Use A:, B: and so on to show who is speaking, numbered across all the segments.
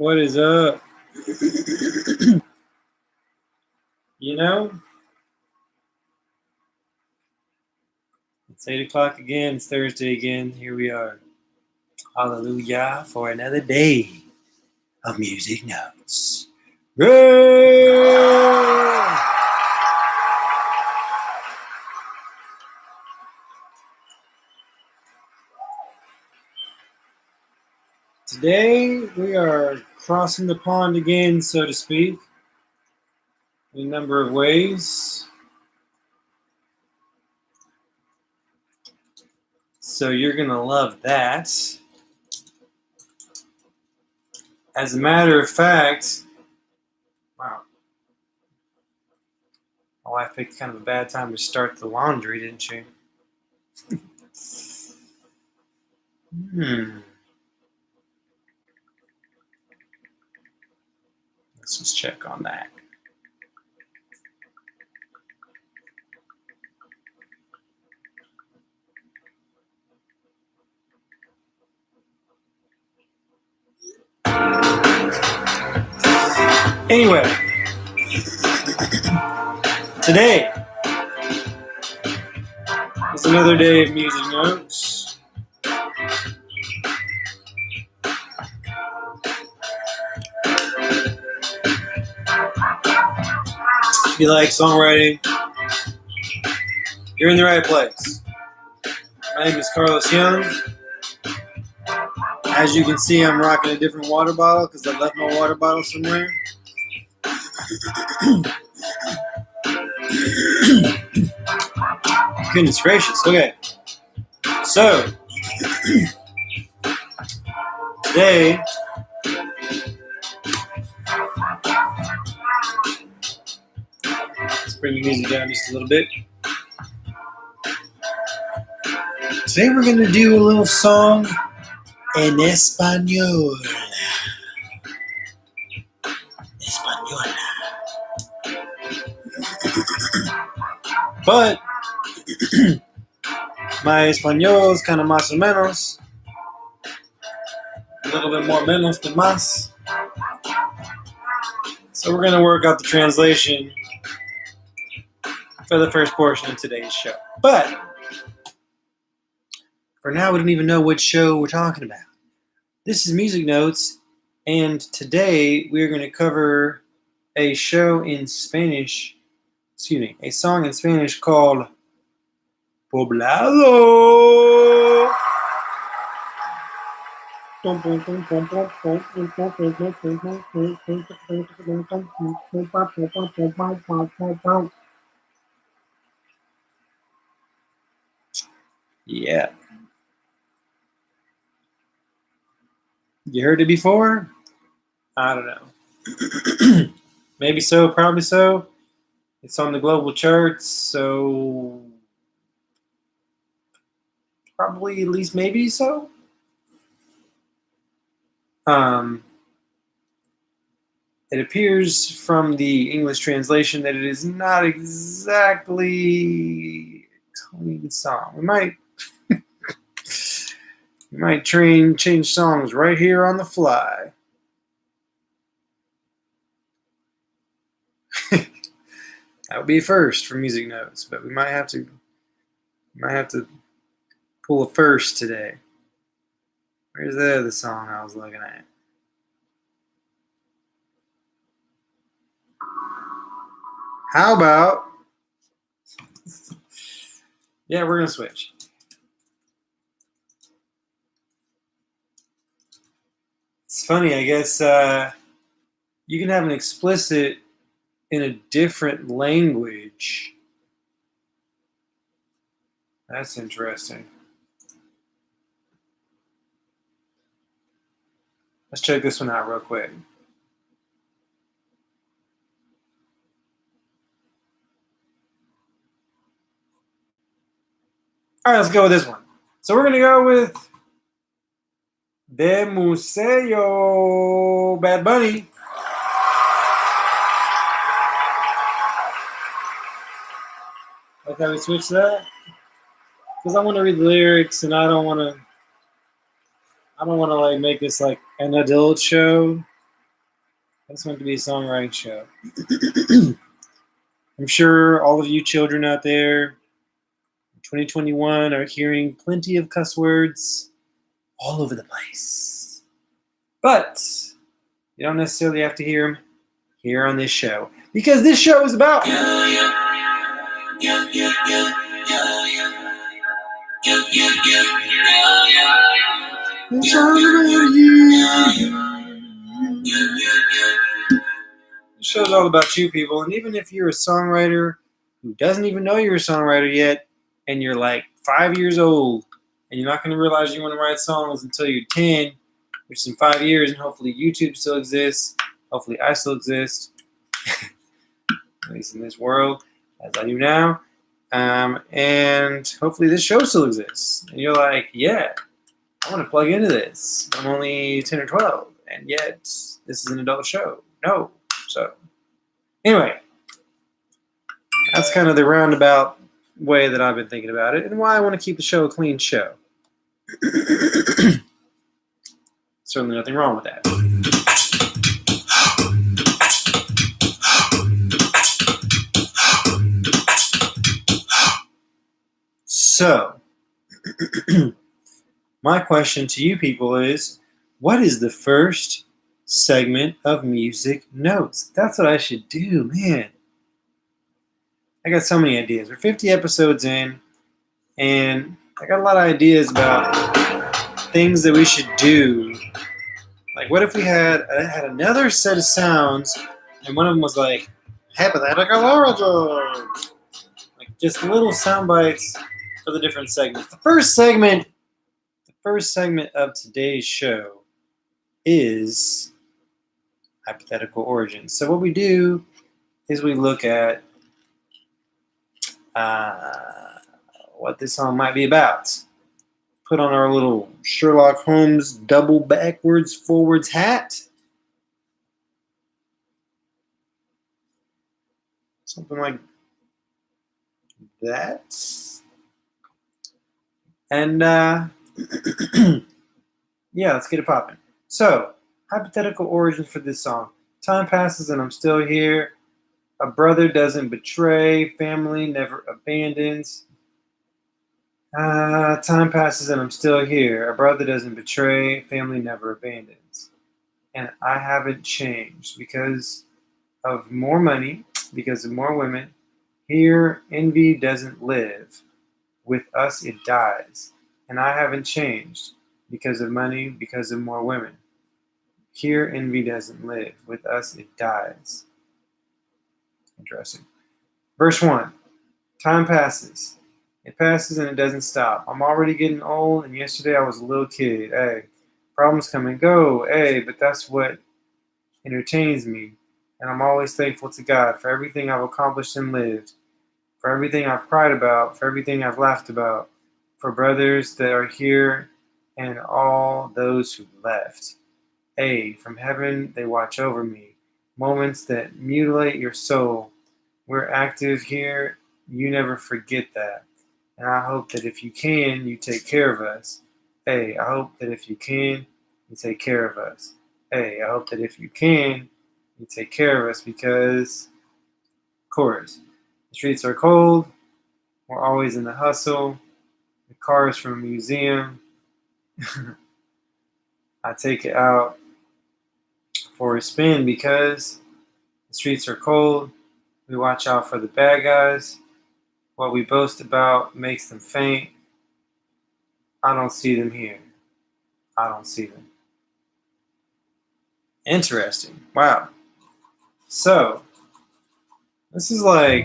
A: What is up? You know, it's 8 o'clock again. It's Thursday again. Here we are. Hallelujah for another day of music notes. Yay! Today we are crossing the pond again, so to speak, in a number of ways. So you're going to love that. As a matter of fact, wow, my wife picked kind of a bad time to start the laundry, didn't she? Let's just check on that. Anyway, today is another day of music notes. If you like songwriting, you're in the right place. My name is Carlos Young. As you can see, I'm rocking a different water bottle because I left my water bottle somewhere. Goodness gracious. Okay. So, today, let's bring the music down just a little bit. Today we're going to do a little song en español. Española. But my español is kind of más o menos. A little bit more menos than más. So we're going to work out the translation for the first portion of today's show. But for now, we don't even know which show we're talking about. This is Music Notes, and today we're going to cover a show in Spanish, a song in Spanish called Poblado. Yeah. You heard it before? I don't know. Maybe so, probably so. It's on the global charts, so probably at least maybe so. It appears from the English translation that it is not exactly a clean song. We might change songs right here on the fly. That would be a first for Music Notes, but we might have to pull a first today. Where's the other song I was looking at? How about? Yeah, we're gonna switch. It's funny, I guess you can have an explicit in a different language. That's interesting. Let's check this one out real quick. All right, let's go with this one. So we're going to go with the Museo, Bad Bunny. Like how we switched that? Because I want to read the lyrics and I don't want to like make this like an adult show. This meant to be a songwriting show. I'm sure all of you children out there in 2021 are hearing plenty of cuss words all over the place. But you don't necessarily have to hear them here on this show, because this show is about it's all about you. This show's all about you people, and even if you're a songwriter who doesn't even know you're a songwriter yet, and you're like 5 years old, and you're not going to realize you want to write songs until you're 10, which is in 5 years, and hopefully YouTube still exists, hopefully I still exist, at least in this world, as I do now, and hopefully this show still exists, and you're like, yeah, I want to plug into this. I'm only 10 or 12, and yet this is an adult show. No. So, anyway, that's kind of the roundabout way that I've been thinking about it, and why I want to keep the show a clean show. Certainly nothing wrong with that. So, my question to you people is, what is the first segment of Music Notes? That's what I should do, man. I got so many ideas. We're 50 episodes in, and I got a lot of ideas about things that we should do. Like, what if we had another set of sounds, and one of them was like, hypothetical origin. Like, just little sound bites for the different segments. The first segment of today's show is hypothetical origin. So what we do is we look at what this song might be about. Put on our little Sherlock Holmes double backwards forwards hat. Something like that. And yeah, let's get it popping. So, hypothetical origin for this song. Time passes and I'm still here. A brother doesn't betray. Family never abandons. Time passes and I'm still here. A brother doesn't betray. Family never abandons. And I haven't changed because of more money, because of more women. Here, envy doesn't live. With us, it dies. And I haven't changed because of money, because of more women. Here, envy doesn't live. With us, it dies. Interesting. Verse 1. Time passes. It passes and it doesn't stop. I'm already getting old, and yesterday I was a little kid. Hey, problems come and go. Hey, but that's what entertains me. And I'm always thankful to God for everything I've accomplished and lived, for everything I've cried about, for everything I've laughed about, for brothers that are here and all those who left. Hey, from heaven they watch over me. Moments that mutilate your soul. We're active here. You never forget that. And I hope that if you can, you take care of us. Hey, I hope that if you can, you take care of us. Hey, I hope that if you can, you take care of us because, chorus, the streets are cold. We're always in the hustle. The car is from a museum. I take it out for a spin because the streets are cold. We watch out for the bad guys. What we boast about makes them faint. I don't see them here. I don't see them. Interesting. Wow. So, this is like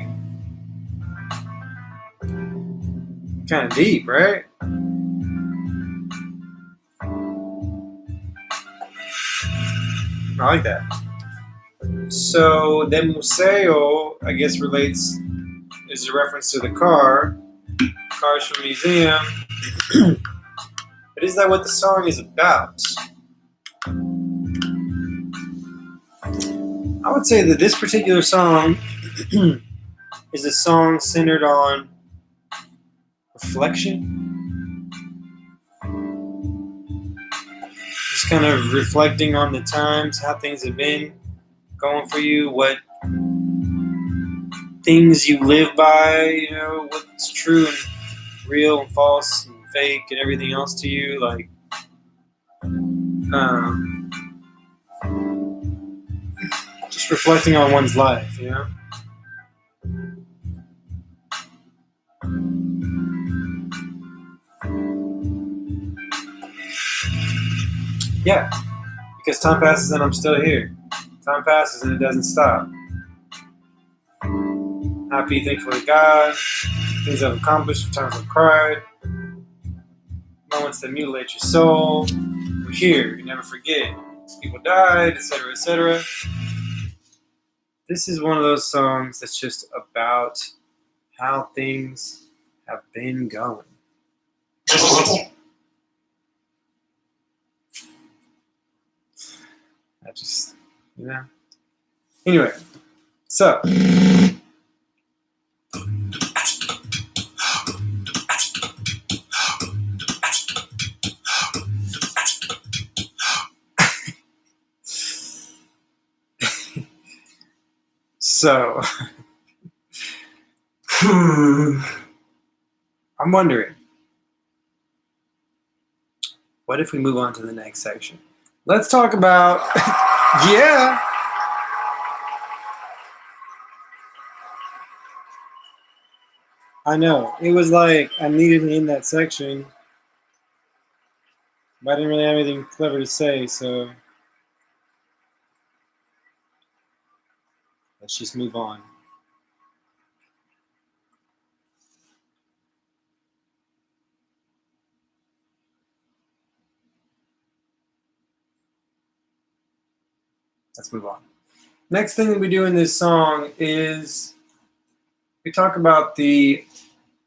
A: kind of deep, right? I like that. So, the Museo, I guess, is a reference to the car. Cars from a museum. But is that what the song is about? I would say that this particular song is a song centered on reflection. Just kind of reflecting on the times, how things have been, going for you, what things you live by, what's true and real and false and fake and everything else to you, like um, just reflecting on one's life, Yeah, because time passes and I'm still here. Time passes and it doesn't stop. Happy, thankful to God, things I've accomplished, times I've cried, moments that mutilate your soul. We're here, you never forget. People died, etc., etc. This is one of those songs that's just about how things have been going. I just, Anyway, so. So, I'm wondering, what if we move on to the next section? Let's talk about, yeah. I know. It was like I needed to end that section, but I didn't really have anything clever to say, so let's just move on. Let's move on. Next thing that we do in this song is we talk about the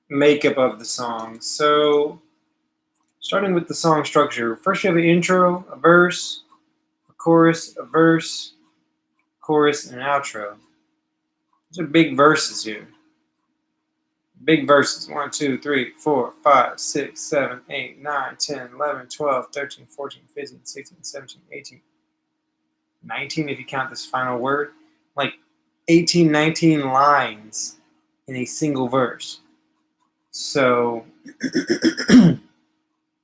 A: makeup of the song. So, starting with the song structure, first we have an intro, a verse, a chorus, a verse, chorus, and an outro. These are big verses here. Big verses. 1, 2, 3, 4, 5, 6, 7, 8, 9, 10, 11, 12, 13, 14, 15, 16, 17, 18, 19 if you count this final word. Like 18, 19 lines in a single verse. So,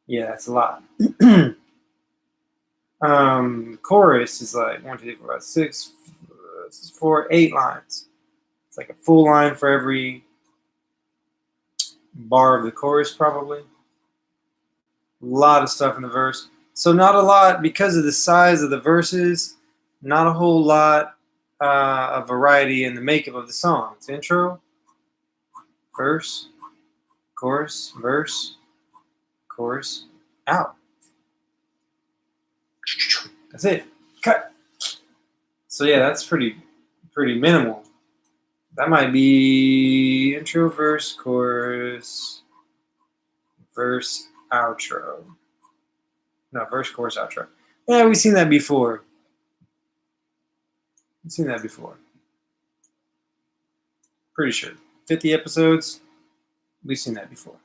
A: yeah, that's a lot. Chorus is like 1, 2, 3, 4, 5, 6, 4, 8 lines. It's like a full line for every bar of the chorus, probably. A lot of stuff in the verse. So not a lot, because of the size of the verses, not a whole lot of variety in the makeup of the songs. Intro, verse, chorus, verse, chorus, out. That's it. Cut. So yeah, that's pretty minimal. That might be intro, verse, chorus, verse, outro. No, verse, chorus, outro. Yeah, we've seen that before. Pretty sure. 50 episodes, we've seen that before.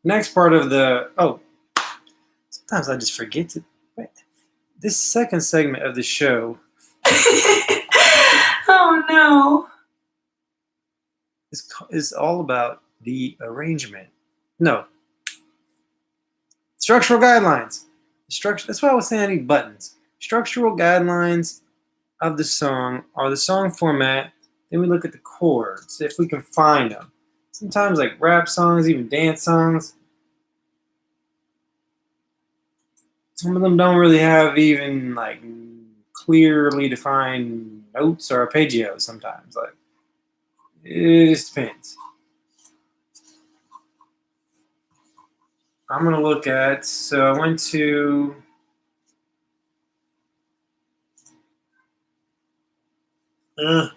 A: Next part of the... Oh, sometimes I just forget to... Wait. This second segment of the show...
B: Oh, no.
A: is all about the arrangement. No. Structural guidelines. That's why I was saying I need buttons. Structural guidelines of the song are the song format. Then we look at the chords, if we can find them. Sometimes like rap songs, even dance songs, some of them don't really have even like clearly defined notes or arpeggios sometimes. Like, it just depends. I'm going to look at, so I went to... I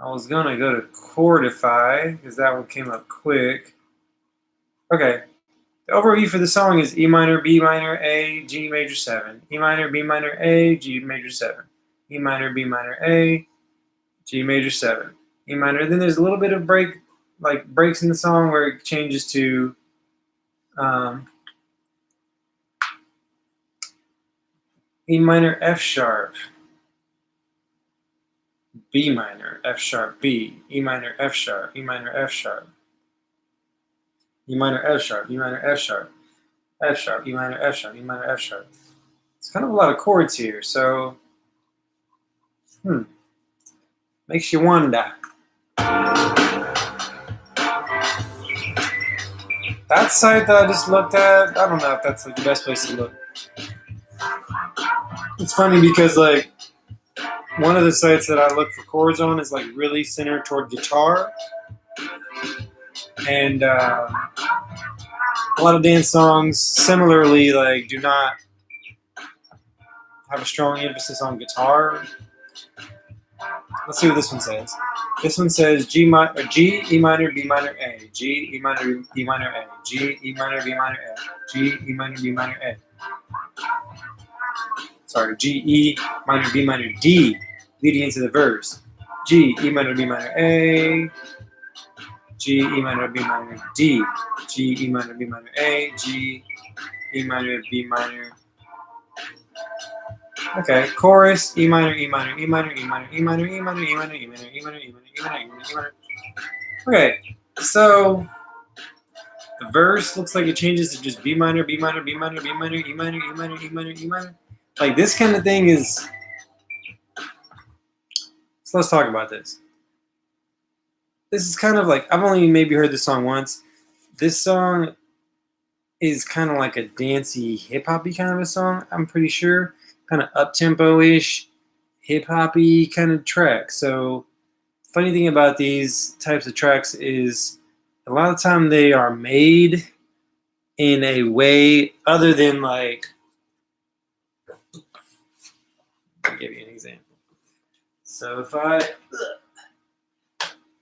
A: was going to go to Chordify, because that one came up quick. Okay. The overview for the song is E minor, B minor, A, G major 7. E minor, B minor, A, G major 7. E minor, B minor, A, G major 7. E minor. Then there's a little bit of breaks in the song where it changes to E minor, F sharp, B minor, F sharp, B, E minor, F sharp, E minor, F sharp, E minor, F sharp, E minor, F sharp, F sharp, E minor, F sharp, E minor, F sharp. It's kind of a lot of chords here, so makes you wonder. That site that I just looked at, I don't know if that's like the best place to look. It's funny because like one of the sites that I look for chords on is like really centered toward guitar, and a lot of dance songs similarly like do not have a strong emphasis on guitar. Let's see what this one says. This one says G, E minor, B minor, A, G, E minor, B minor, A, G, E minor, B minor, A, G, E minor, B minor, A. Sorry, G, E minor, B minor, D, leading into the verse. G, E minor, B minor, A, G, E minor, B minor, D, G, E minor, B minor, A, G, E minor, B minor. Okay, chorus, E minor, E minor, E minor, E minor, E minor, E minor, E minor, E minor, E minor, E minor, E minor, E minor. Okay, so the verse looks like it changes to just B minor, B minor, B minor, B minor, E minor, E minor, E minor, E minor. Like this kind of thing is. So let's talk about this. This is kind of like, I've only maybe heard this song once. This song is kind of like a dancey, hip-hoppy kind of a song, I'm pretty sure. Kind of up-tempo-ish, hip-hoppy kind of track. So, funny thing about these types of tracks is a lot of the time they are made in a way other than like, I'll give you an example. So if let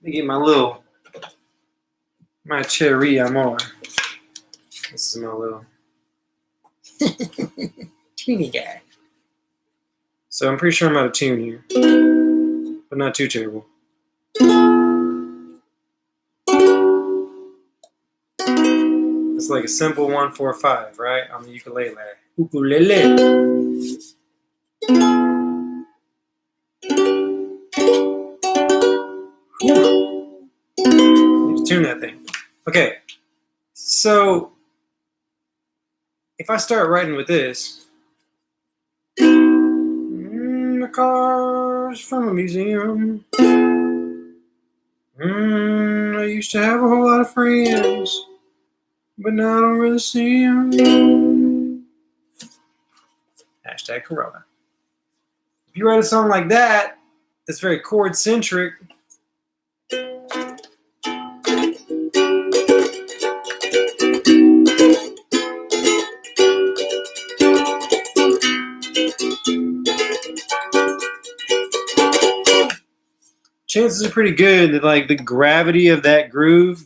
A: me get my cherry amor. This is my little teeny guy. So I'm pretty sure I'm out of tune here, but not too terrible. It's like a simple 1-4-5, right? On the ukulele. Need to tune that thing. Okay, so if I start writing with this, the cars from a museum. I used to have a whole lot of friends, but now I don't really see them. Hashtag Corona. If you write a song like that, that's very chord-centric, chances are pretty good that like the gravity of that groove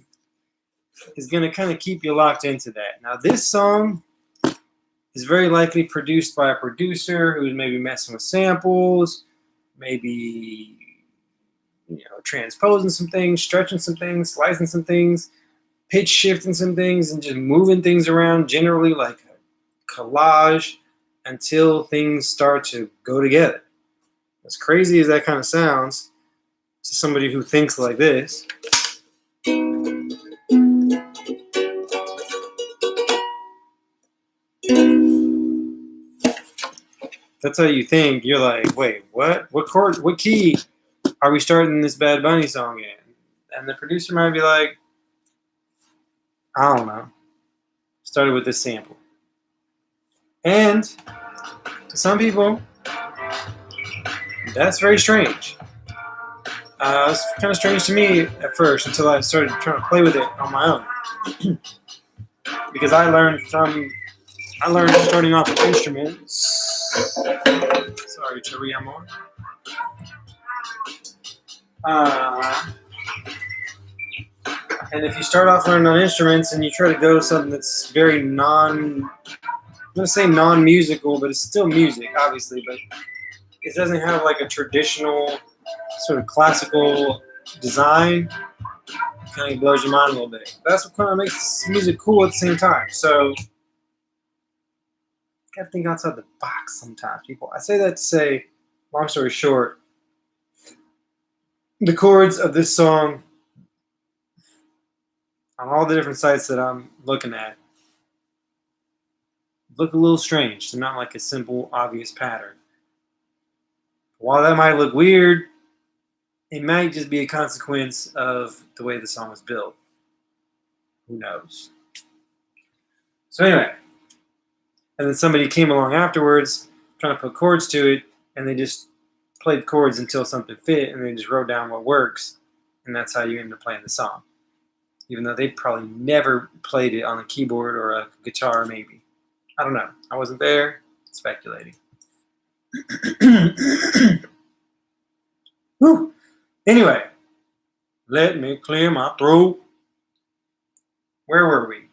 A: is going to kind of keep you locked into that. Now this song is very likely produced by a producer who's maybe messing with samples, maybe transposing some things, stretching some things, slicing some things, pitch shifting some things, and just moving things around, generally like a collage, until things start to go together. As crazy as that kind of sounds to somebody who thinks like this, that's how you think. You're like, wait, what? What chord? What key are we starting this Bad Bunny song in? And the producer might be like, I don't know. Started with this sample. And to some people, that's very strange. It's kind of strange to me at first until I started trying to play with it on my own. Because I learned starting off with instruments. Sorry, Cherry Amor. And if you start off learning on instruments and you try to go to something that's very I'm going to say non-musical, but it's still music, obviously, but it doesn't have like a traditional sort of classical design, it kind of blows your mind a little bit. That's what kind of makes music cool at the same time. So gotta think outside the box sometimes, people. I say that to say, long story short, the chords of this song on all the different sites that I'm looking at look a little strange. They're not like a simple, obvious pattern. While that might look weird, it might just be a consequence of the way the song was built. Who knows? So anyway, and then somebody came along afterwards trying to put chords to it, and they just played chords until something fit, and they just wrote down what works, and that's how you end up playing the song. Even though they probably never played it on a keyboard or a guitar, maybe. I don't know. I wasn't there. Speculating. Whew. Anyway, let me clear my throat. Where were we?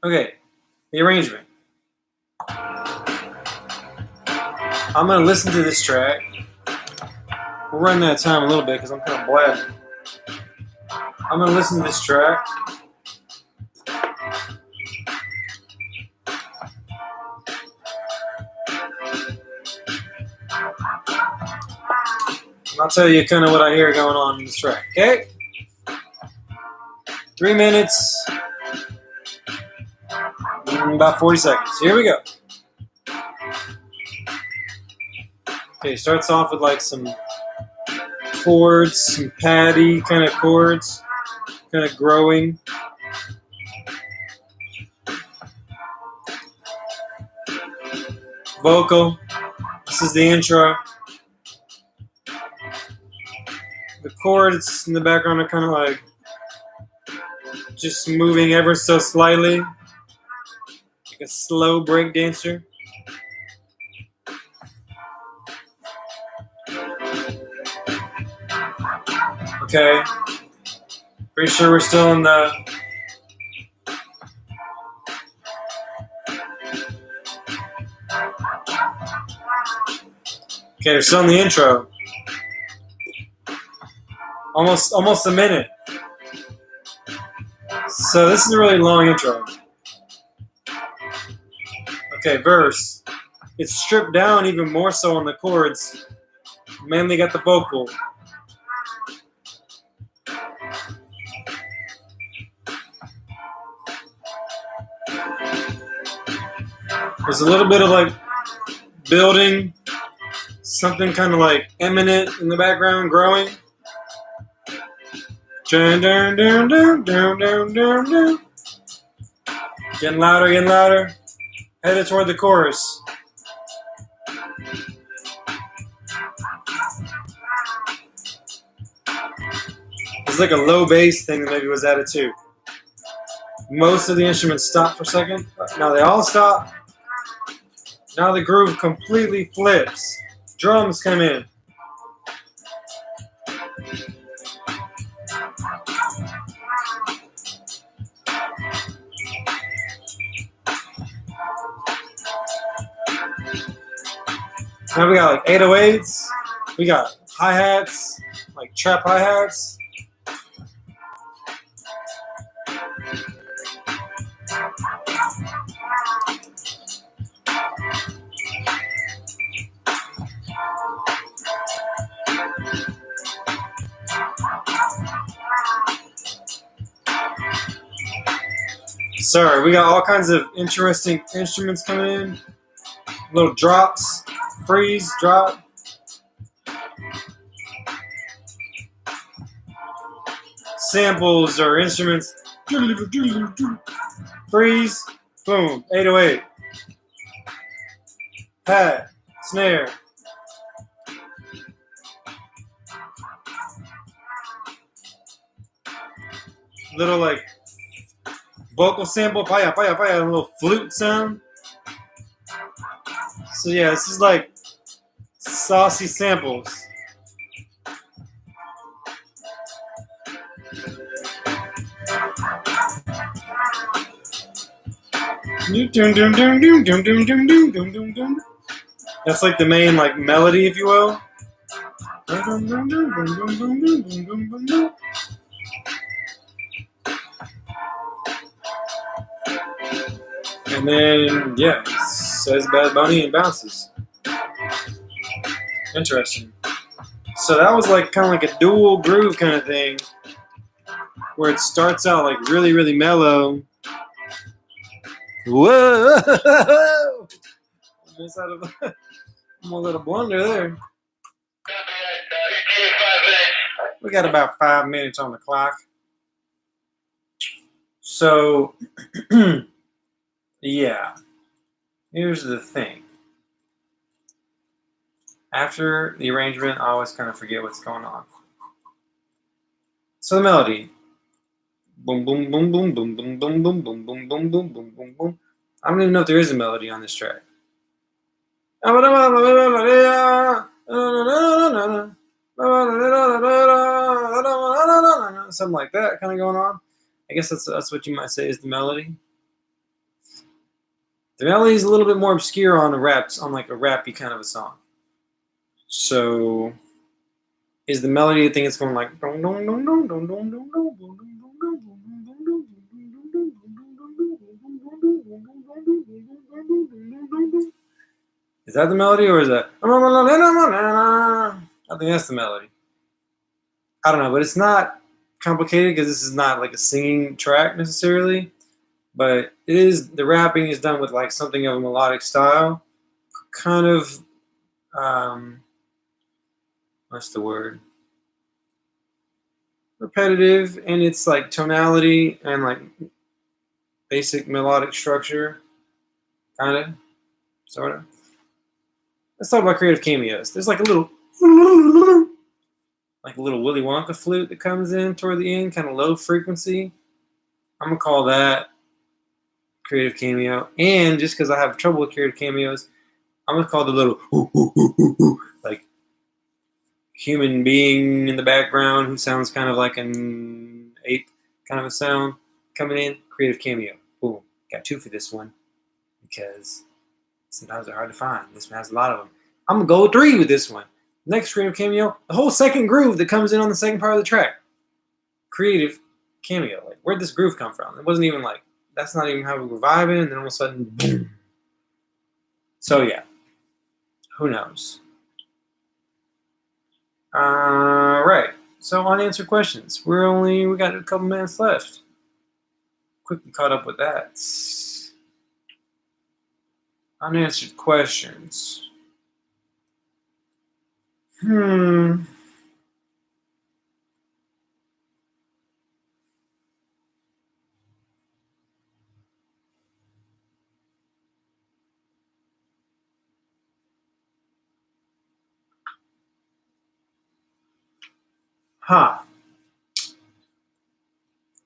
A: Okay, the arrangement. I'm going to listen to this track. We'll run that time a little bit because I'm kind of black. I'm going to listen to this track. And I'll tell you kind of what I hear going on in this track, okay? 3 minutes, about 40 seconds. Here we go. Okay, it starts off with like some chords, some patty kind of chords, kind of growing. Vocal. This is the intro. The chords in the background are kind of like just moving ever so slightly, like a slow break dancer. Okay, pretty sure we're still in the we're still in the intro. Almost a minute. So this is a really long intro. Okay, verse. It's stripped down even more so on the chords. Mainly got the vocal. There's a little bit of like building, something kind of like imminent in the background, growing. Dun, dun, dun, dun, dun, dun, dun, dun. Getting louder, getting louder. Headed toward the chorus. It's like a low bass thing that maybe was added too. Most of the instruments stop for a second. Now they all stop. Now the groove completely flips. Drums come in. Now we got like 808s. We got hi-hats, like trap hi-hats. Sorry, we got all kinds of interesting instruments coming in. Little drops, freeze, drop. Samples or instruments. Freeze, boom, 808. Pat, snare. Little like vocal sample, fire, fire, fire, a little flute sound. So yeah, this is like saucy samples. That's like the main like melody, if you will. And then, yeah, it says Bad Bunny and bounces. Interesting. So that was like kind of like a dual groove kind of thing, where it starts out like really, really mellow. Whoa! Just out of a little blunder there. We got about 5 minutes on the clock. So, yeah, here's the thing. After the arrangement, I always kind of forget what's going on. So the melody. Boom, boom, boom, boom, boom, boom, boom, boom, boom, boom, boom, boom, boom, boom, boom. I don't even know if there is a melody on this track. Something like that kind of going on. I guess that's what you might say is the melody. The melody is a little bit more obscure on like a rappy kind of a song. So is the melody the thing that's going like is that the melody or is that I think that's the melody. I don't know, but it's not complicated because this is not like a singing track necessarily, but it is, the rapping is done with like something of a melodic style, kind of what's the word, repetitive, and it's like tonality and like basic melodic structure, kind of, sort of. Let's talk about creative cameos. There's like a little Willy Wonka flute that comes in toward the end, kind of low frequency. I'm gonna call that creative cameo. And just because I have trouble with creative cameos, I'm gonna call the little like human being in the background who sounds kind of like an ape kind of a sound coming in, creative cameo. Boom. Got 2 for this one because sometimes they're hard to find. This one has a lot of them. I'm gonna go 3 with this one. Next creative cameo, the whole second groove that comes in on the second part of the track. Creative cameo. Like, where'd this groove come from? It wasn't even like, that's not even how we were vibing, and then all of a sudden, boom. So yeah, who knows? Right. So unanswered questions. We got a couple minutes left. Quickly caught up with that. Unanswered questions.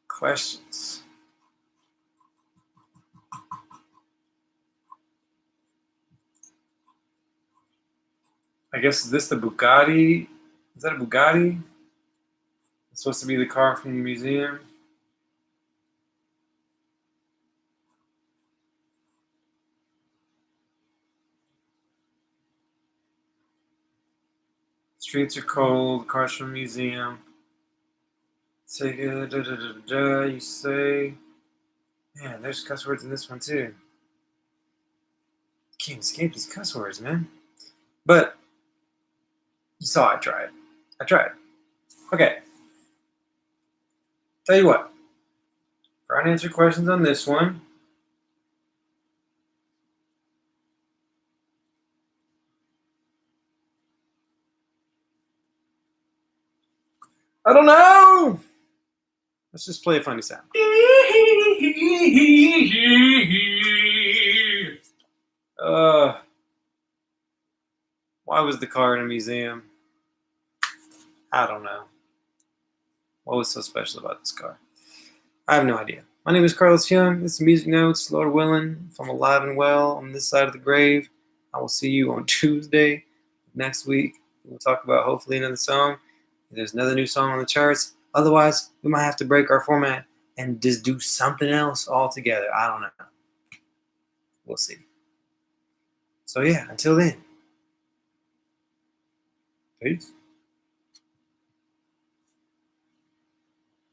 A: Questions. I guess, is this the Bugatti? Is that a Bugatti? It's supposed to be the car from the museum. Streets are cold, cars from the museum. Say, you say. Man, there's cuss words in this one too. Can't escape these cuss words, man. But you saw I tried. Okay. Tell you what. For unanswered questions on this one. I don't know. Let's just play a funny sound. Why was the car in a museum? I don't know. What was so special about this car? I have no idea. My name is Carlos Young. This is Music Notes. Lord willing, if I'm alive and well on this side of the grave, I will see you on Tuesday next week. We'll talk about hopefully another song. If there's another new song on the charts. Otherwise, we might have to break our format and just do something else altogether. I don't know. We'll see. So yeah, until then. Peace.